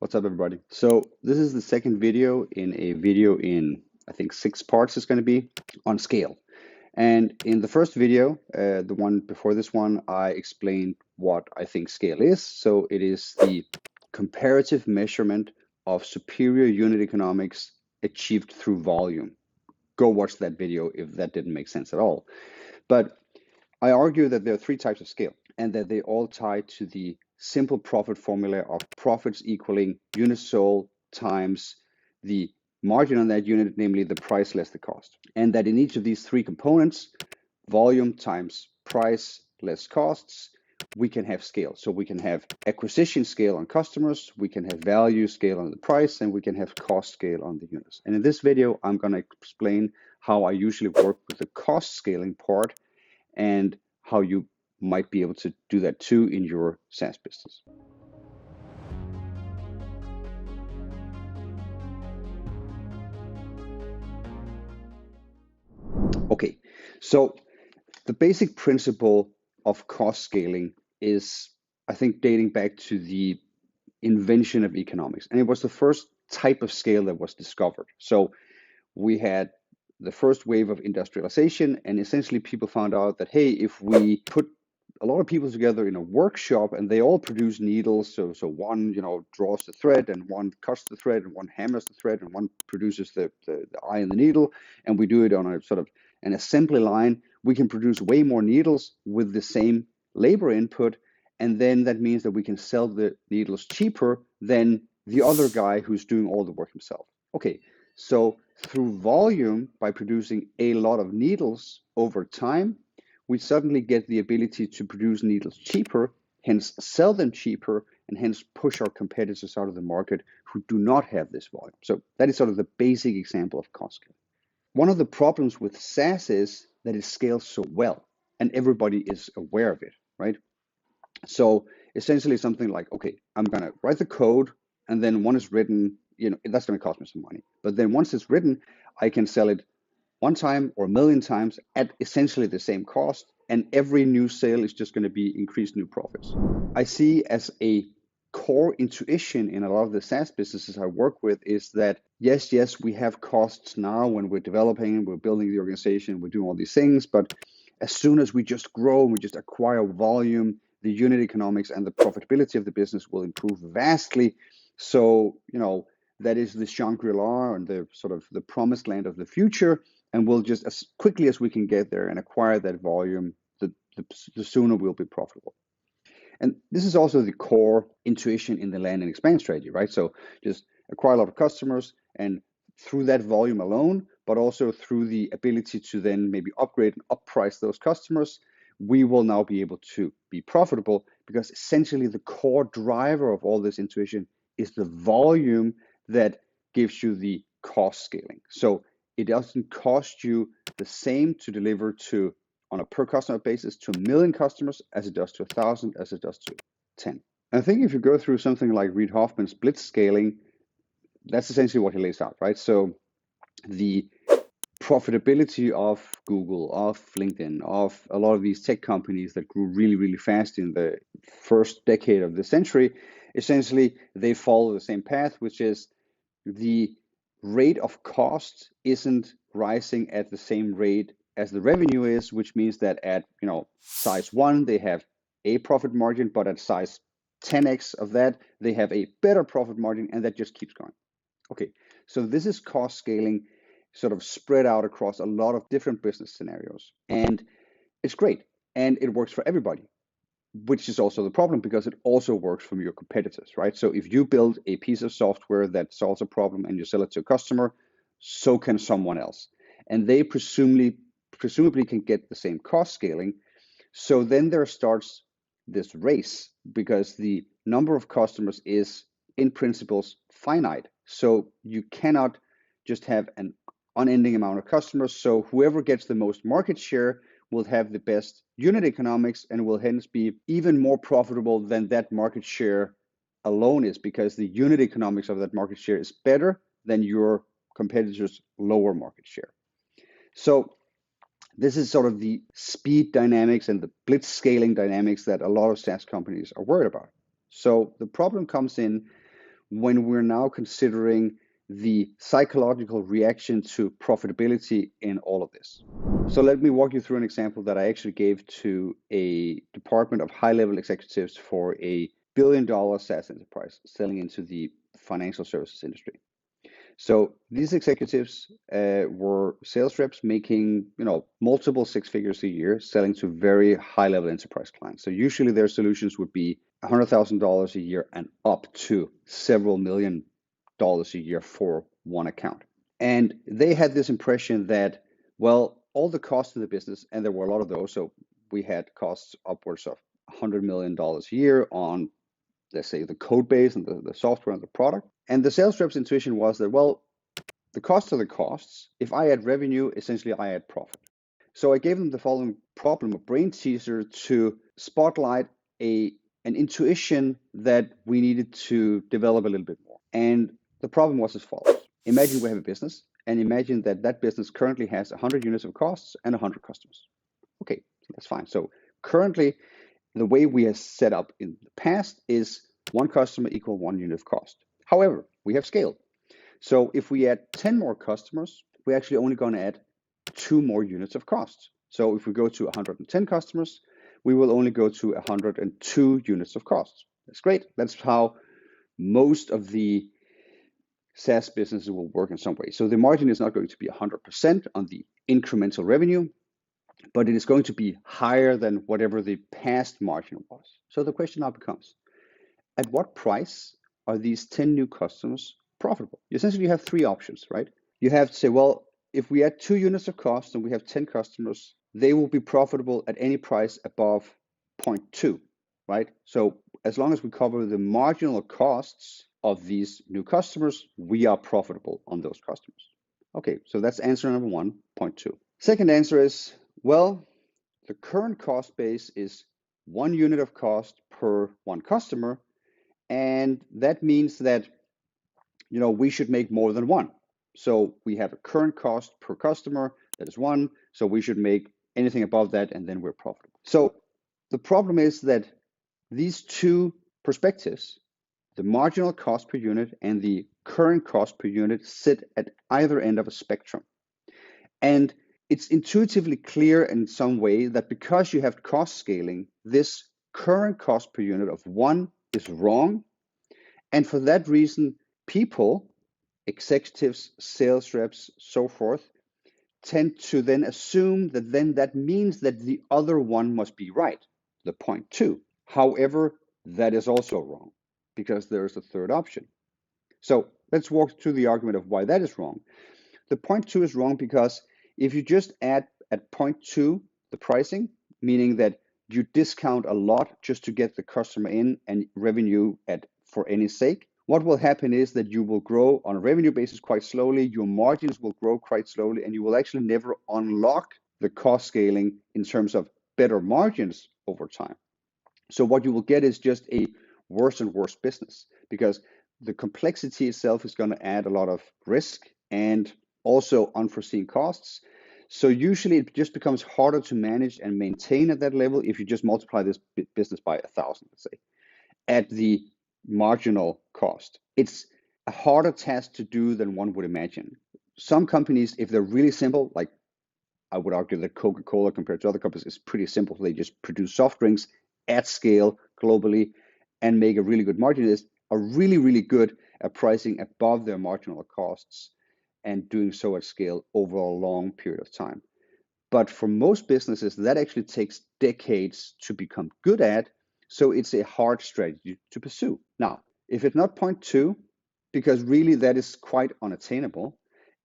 What's up, everybody? So this is the second video in, I think, 6 parts it's going to be on scale. And in the first video, the one before this one, I explained what I think scale is. So it is the comparative measurement of superior unit economics achieved through volume. Go watch that video if that didn't make sense at all. But I argue that there are three types of scale and that they all tie to the simple profit formula of profits equaling units sold times the margin on that unit, namely the price less the cost. And that in each of these three components, volume times price less costs, we can have scale. So we can have acquisition scale on customers, we can have value scale on the price, and we can have cost scale on the units. And in this video, I'm going to explain how I usually work with the cost scaling part and how you might be able to do that too in your SaaS business. Okay, so the basic principle of cost scaling is, I think, dating back to the invention of economics. And it was the first type of scale that was discovered. So we had the first wave of industrialization, and essentially people found out that, hey, if we put a lot of people together in a workshop and they all produce needles, so one draws the thread and one cuts the thread and one hammers the thread and one produces the eye in the needle, and we do it on a sort of an assembly line, we can produce way more needles with the same labor input, and then that means that we can sell the needles cheaper than the other guy who's doing all the work himself. Okay, so through volume, by producing a lot of needles over time, we suddenly get the ability to produce needles cheaper, hence sell them cheaper, and hence push our competitors out of the market who do not have this volume. So that is sort of the basic example of cost scaling. One of the problems with SaaS is that it scales so well, and everybody is aware of it, right? So essentially something like, okay, I'm going to write the code, and then when it's written, that's going to cost me some money. But then once it's written, I can sell it one time or a million times at essentially the same cost, and every new sale is just going to be increased new profits. I see as a core intuition in a lot of the SaaS businesses I work with is that yes, we have costs now when we're developing, we're building the organization, we're doing all these things, but as soon as we just grow, we just acquire volume, the unit economics and the profitability of the business will improve vastly. So, that is the Shangri-La and the sort of the promised land of the future. And we'll just, as quickly as we can get there and acquire that volume, the sooner we'll be profitable. And this is also the core intuition in the land and expand strategy, right? So just acquire a lot of customers, and through that volume alone, but also through the ability to then maybe upgrade and upprice those customers, we will now be able to be profitable, because essentially the core driver of all this intuition is the volume that gives you the cost scaling. So it doesn't cost you the same to deliver to, on a per customer basis, to 1 million customers as it does to 1,000, as it does to 10. I think if you go through something like Reid Hoffman's blitz scaling, that's essentially what he lays out, right? So the profitability of Google, of LinkedIn, of a lot of these tech companies that grew really, really fast in the first decade of the century, essentially they follow the same path, which is the rate of cost isn't rising at the same rate as the revenue is, which means that at size 1 they have a profit margin, but at size 10x of that they have a better profit margin, and that just keeps going. Okay, so this is cost scaling sort of spread out across a lot of different business scenarios, and it's great and it works for everybody, which is also the problem, because it also works from your competitors, right? So if you build a piece of software that solves a problem and you sell it to a customer, so can someone else, and they presumably can get the same cost scaling. So then there starts this race, because the number of customers is in principles finite. So you cannot just have an unending amount of customers. So whoever gets the most market share will have the best unit economics and will hence be even more profitable than that market share alone is, because the unit economics of that market share is better than your competitors' lower market share. So this is sort of the speed dynamics and the blitz scaling dynamics that a lot of SaaS companies are worried about. So the problem comes in when we're now considering the psychological reaction to profitability in all of this. So let me walk you through an example that I actually gave to a department of high-level executives for a billion-dollar SaaS enterprise selling into the financial services industry. So these executives were sales reps making, multiple six figures a year, selling to very high-level enterprise clients. So usually their solutions would be $100,000 a year and up to several $1,000,000 a year for one account. And they had this impression that, well, all the costs in the business, and there were a lot of those. So we had costs upwards of $100 million a year on, let's say, the code base and the software and the product. And the sales rep's intuition was that, well, the costs are the costs. If I add revenue, essentially I add profit. So I gave them the following problem, a brain teaser, to spotlight an intuition that we needed to develop a little bit more. And the problem was as follows. Imagine we have a business, and imagine that that business currently has 100 units of costs and 100 customers. Okay, so that's fine. So currently, the way we have set up in the past is one customer equal 1 unit of cost. However, we have scaled. So if we add 10 more customers, we're actually only going to add 2 more units of cost. So if we go to 110 customers, we will only go to 102 units of cost. That's great. That's how most of the SaaS businesses will work in some way. So the margin is not going to be 100% on the incremental revenue, but it is going to be higher than whatever the past margin was. So the question now becomes, at what price are these 10 new customers profitable? Essentially, you have 3 options, right? You have to say, well, if we add 2 units of cost and we have 10 customers, they will be profitable at any price above 0.2, right? So as long as we cover the marginal costs of these new customers, we are profitable on those customers. Okay, so that's answer number 1, 0.2. Second answer is, well, the current cost base is 1 unit of cost per 1 customer, and that means that we should make more than 1. So we have a current cost per customer that is 1, so we should make anything above that, and then we're profitable. So the problem is that these 2 perspectives, the marginal cost per unit and the current cost per unit, sit at either end of a spectrum. And it's intuitively clear in some way that because you have cost scaling, this current cost per unit of 1 is wrong. And for that reason, people, executives, sales reps, so forth, tend to then assume that then that means that the other one must be right, the 0.2. However, that is also wrong because there is a third option. So let's walk through the argument of why that is wrong. The 0.2 is wrong because if you just add at 0.2 the pricing, meaning that you discount a lot just to get the customer in and revenue for any sake, what will happen is that you will grow on a revenue basis quite slowly, your margins will grow quite slowly, and you will actually never unlock the cost scaling in terms of better margins over time. So what you will get is just a worse and worse business because the complexity itself is going to add a lot of risk and also unforeseen costs. So usually it just becomes harder to manage and maintain at that level if you just multiply this business by 1,000, let's say, at the marginal cost. It's a harder task to do than one would imagine. Some companies, if they're really simple, like I would argue that Coca-Cola compared to other companies is pretty simple. They just produce soft drinks at scale globally and make a really good margin. Are really, really good at pricing above their marginal costs and doing so at scale over a long period of time. But for most businesses, that actually takes decades to become good at. So it's a hard strategy to pursue. Now, if it's not 0.2, because really that is quite unattainable,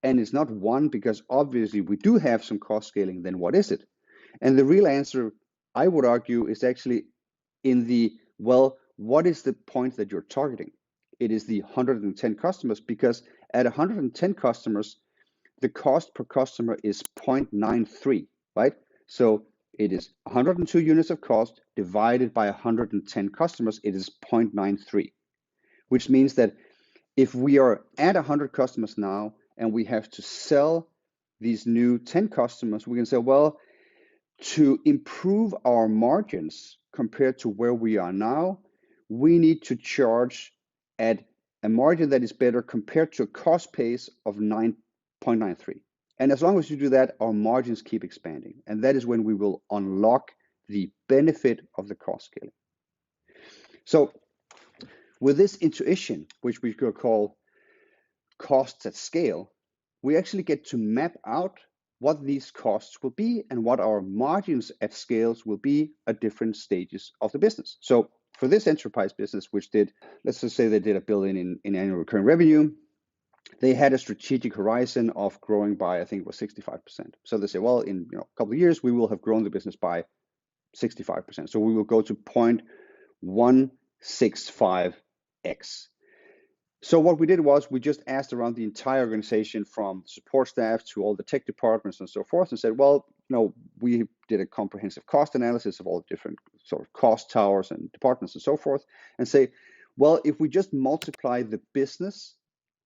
and it's not 1 because obviously we do have some cost scaling, then what is it? And the real answer, I would argue, is actually in the, well, what is the point that you're targeting? It is the 110 customers, because at 110 customers, the cost per customer is 0.93, right? So it is 102 units of cost divided by 110 customers, it is 0.93, which means that if we are at 100 customers now and we have to sell these new 10 customers, we can say, well, to improve our margins compared to where we are now, we need to charge at a margin that is better compared to a cost base of 9.93. And as long as you do that, our margins keep expanding. And that is when we will unlock the benefit of the cost scaling. So with this intuition, which we could call costs at scale, we actually get to map out what these costs will be and what our margins at scales will be at different stages of the business. So for this enterprise business, which did, let's just say they did $1 billion in annual recurring revenue, they had a strategic horizon of growing by, I think it was 65%. So they say, well, in a couple of years, we will have grown the business by 65%. So we will go to 0.165x. So what we did was we just asked around the entire organization, from support staff to all the tech departments and so forth, and said, well, we did a comprehensive cost analysis of all the different sort of cost towers and departments and so forth, and say, well, if we just multiply the business,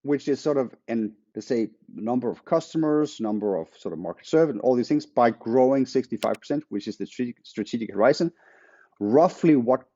which is sort of, and let's say number of customers, number of sort of market served, and all these things, by growing 65%, which is the strategic horizon, roughly what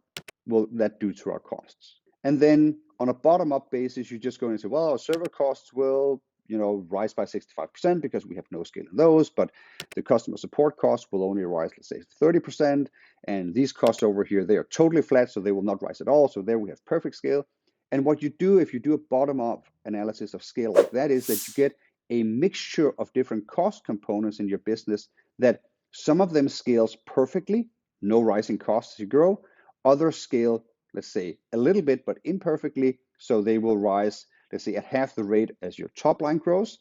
will that do to our costs? And then on a bottom-up basis, you're just going to say, well, our server costs will, rise by 65% because we have no scale in those, but the customer support costs will only rise, let's say 30%. And these costs over here, they are totally flat, so they will not rise at all. So there we have perfect scale. And what you do if you do a bottom-up analysis of scale like that is that you get a mixture of different cost components in your business, that some of them scales perfectly, no rising costs as you grow. Others scale, let's say, a little bit, but imperfectly, so they will rise, let's say, at half the rate as your top line grows,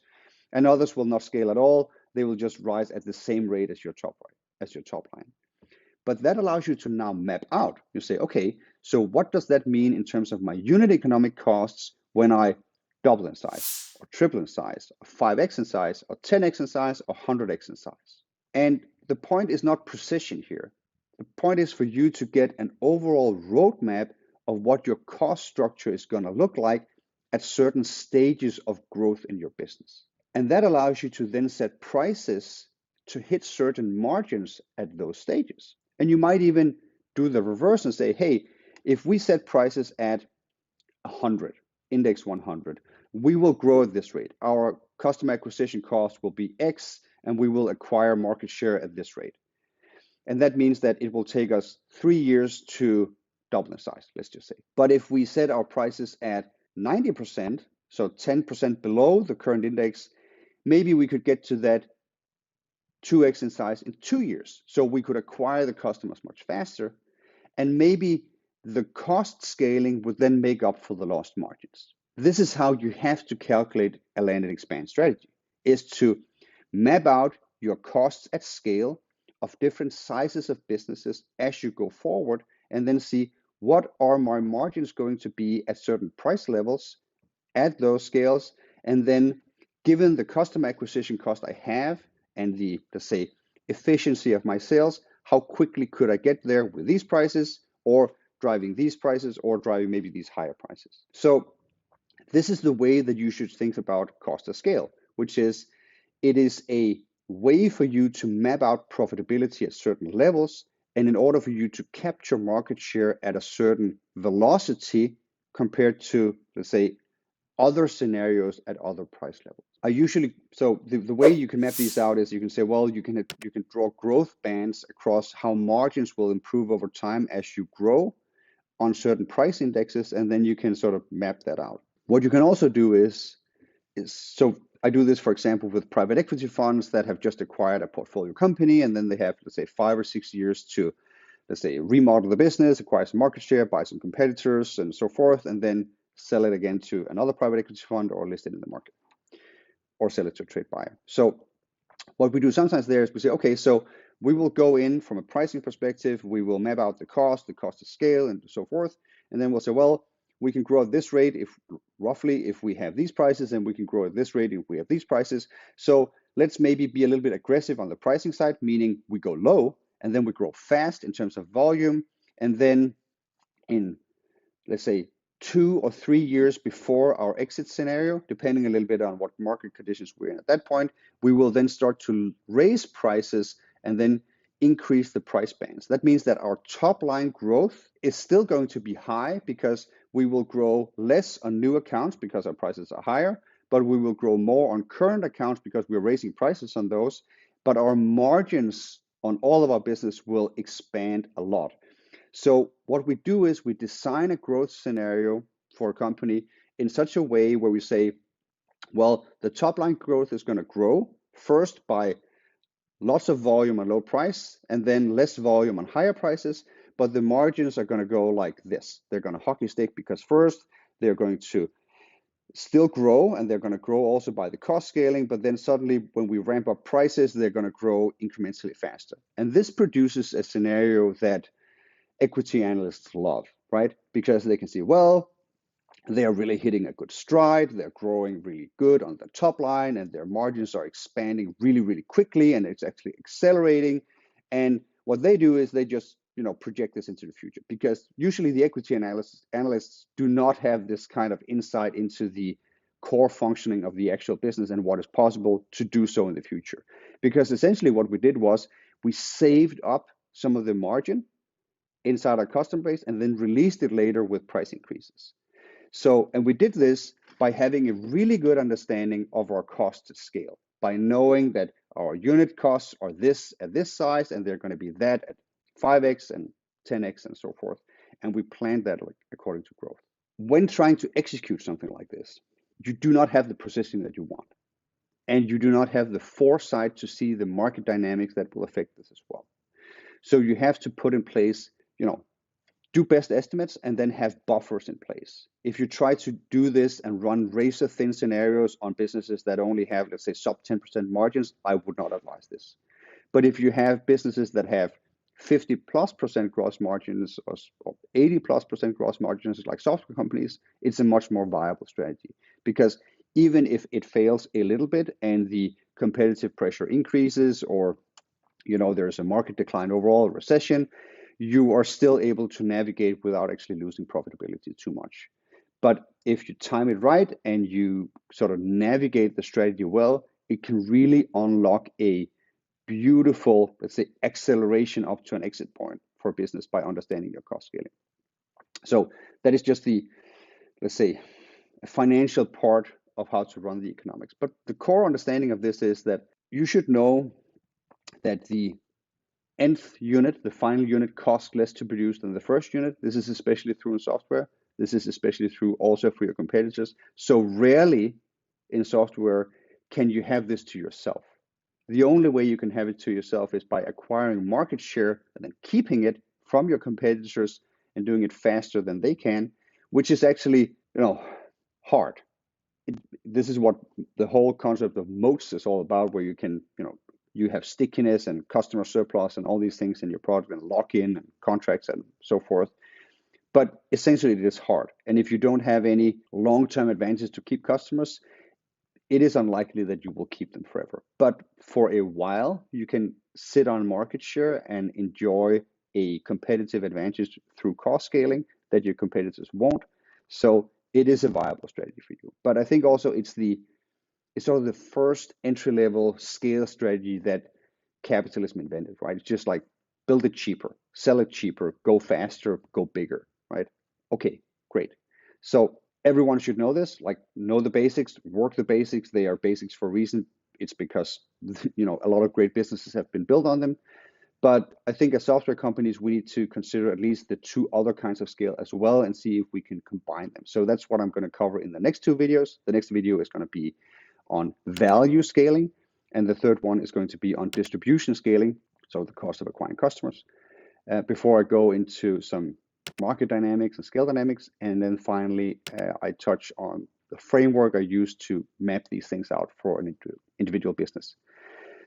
and others will not scale at all. They will just rise at the same rate as your top line. But that allows you to now map out. You say, okay, so what does that mean in terms of my unit economic costs when I double in size, or triple in size, or 5x in size, or 10x in size, or 100x in size? And the point is not precision here. The point is for you to get an overall roadmap of what your cost structure is going to look like at certain stages of growth in your business. And that allows you to then set prices to hit certain margins at those stages. And you might even do the reverse and say, hey, if we set prices at 100, index 100, we will grow at this rate. Our customer acquisition cost will be X, and we will acquire market share at this rate. And that means that it will take us 3 years to double in size, let's just say. But if we set our prices at 90%, so 10% below the current index, maybe we could get to that 2x in size in 2 years. So we could acquire the customers much faster, and maybe the cost scaling would then make up for the lost margins. This is how you have to calculate a land and expand strategy, is to map out your costs at scale of different sizes of businesses as you go forward, and then see what are my margins going to be at certain price levels at those scales, and then given the customer acquisition cost I have and the, let's say, efficiency of my sales, how quickly could I get there with these prices, or driving these prices, or driving maybe these higher prices. So this is the way that you should think about cost of scale, which is, it is a way for you to map out profitability at certain levels, and in order for you to capture market share at a certain velocity compared to, let's say, other scenarios at other price levels. The way you can map these out is you can say, well, you can draw growth bands across how margins will improve over time as you grow on certain price indexes, and then you can sort of map that out. What you can also do is so I do this, for example, with private equity funds that have just acquired a portfolio company, and then they have, let's say, 5 or 6 years to, let's say, remodel the business, acquire some market share, buy some competitors, and so forth, and then sell it again to another private equity fund, or list it in the market, or sell it to a trade buyer. So what we do sometimes there is we say, okay, so we will go in from a pricing perspective, we will map out the cost of scale, and so forth, and then we'll say, well, we can grow at this rate if we have these prices, and we can grow at this rate if we have these prices. So let's maybe be a little bit aggressive on the pricing side, meaning we go low and then we grow fast in terms of volume. And then in, let's say, 2 or 3 years before our exit scenario, depending a little bit on what market conditions we're in at that point, we will then start to raise prices and then increase the price bands. That means that our top line growth is still going to be high because we will grow less on new accounts because our prices are higher, but we will grow more on current accounts because we're raising prices on those. But our margins on all of our business will expand a lot. So what we do is we design a growth scenario for a company in such a way where we say, well, the top line growth is going to grow first by lots of volume and low price, and then less volume and higher prices. But the margins are going to go like this. They're going to hockey stick because first they're going to still grow, and they're going to grow also by the cost scaling. But then suddenly, when we ramp up prices, they're going to grow incrementally faster. And this produces a scenario that equity analysts love, right? Because they can see, well, they are really hitting a good stride. They're growing really good on the top line, and their margins are expanding really, really quickly, and it's actually accelerating. And what they do is they just project this into the future, because usually the equity analysts do not have this kind of insight into the core functioning of the actual business and what is possible to do so in the future. Because essentially what we did was we saved up some of the margin inside our customer base and then released it later with price increases. So, and we did this by having a really good understanding of our cost to scale, by knowing that our unit costs are this at this size, and they're going to be that at 5x and 10x and so forth. And we planned that according to growth. When trying to execute something like this, you do not have the precision that you want. And you do not have the foresight to see the market dynamics that will affect this as well. So you have to put in place, do best estimates and then have buffers in place. If you try to do this and run razor thin scenarios on businesses that only have, let's say, sub 10% margins, I would not advise this. But if you have businesses that have 50+% gross margins or 80+% gross margins like software companies, it's a much more viable strategy. Because even if it fails a little bit and the competitive pressure increases, or there's a market decline overall, recession, you are still able to navigate without actually losing profitability too much. But if you time it right and you sort of navigate the strategy well, it can really unlock a beautiful, let's say, acceleration up to an exit point for a business by understanding your cost scaling. So that is just the, let's say, financial part of how to run the economics. But the core understanding of this is that you should know that the nth unit, the final unit, costs less to produce than the first unit. This is especially true in software. This is especially true also for your competitors. So rarely in software can you have this to yourself. The only way you can have it to yourself is by acquiring market share and then keeping it from your competitors and doing it faster than they can, which is actually, hard. This is what the whole concept of moats is all about, where you can, you have stickiness and customer surplus and all these things in your product and lock-in and contracts and so forth. But essentially it is hard. And if you don't have any long-term advantages to keep customers, it is unlikely that you will keep them forever. But for a while, you can sit on market share and enjoy a competitive advantage through cost scaling that your competitors won't. So it is a viable strategy for you. But I think also it's sort of the first entry-level scale strategy that capitalism invented, right? It's just like build it cheaper, sell it cheaper, go faster, go bigger, right? Okay, great. So everyone should know this, like know the basics, work the basics. They are basics for a reason. It's because, a lot of great businesses have been built on them. But I think as software companies, we need to consider at least the two other kinds of scale as well and see if we can combine them. So that's what I'm going to cover in the next two videos. The next video is going to be on value scaling, and the third one is going to be on distribution scaling, so the cost of acquiring customers, before I go into some market dynamics and scale dynamics. And then finally, I touch on the framework I use to map these things out for an individual business.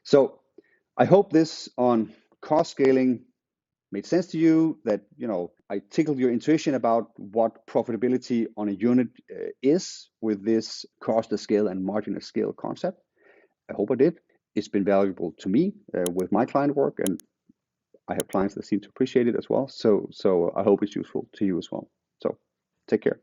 So I hope this on cost scaling made sense to you, that I tickled your intuition about what profitability on a unit is with this cost of scale and margin of scale concept. I hope I did. It's been valuable to me with my client work, and I have clients that seem to appreciate it as well. So I hope it's useful to you as well. So take care.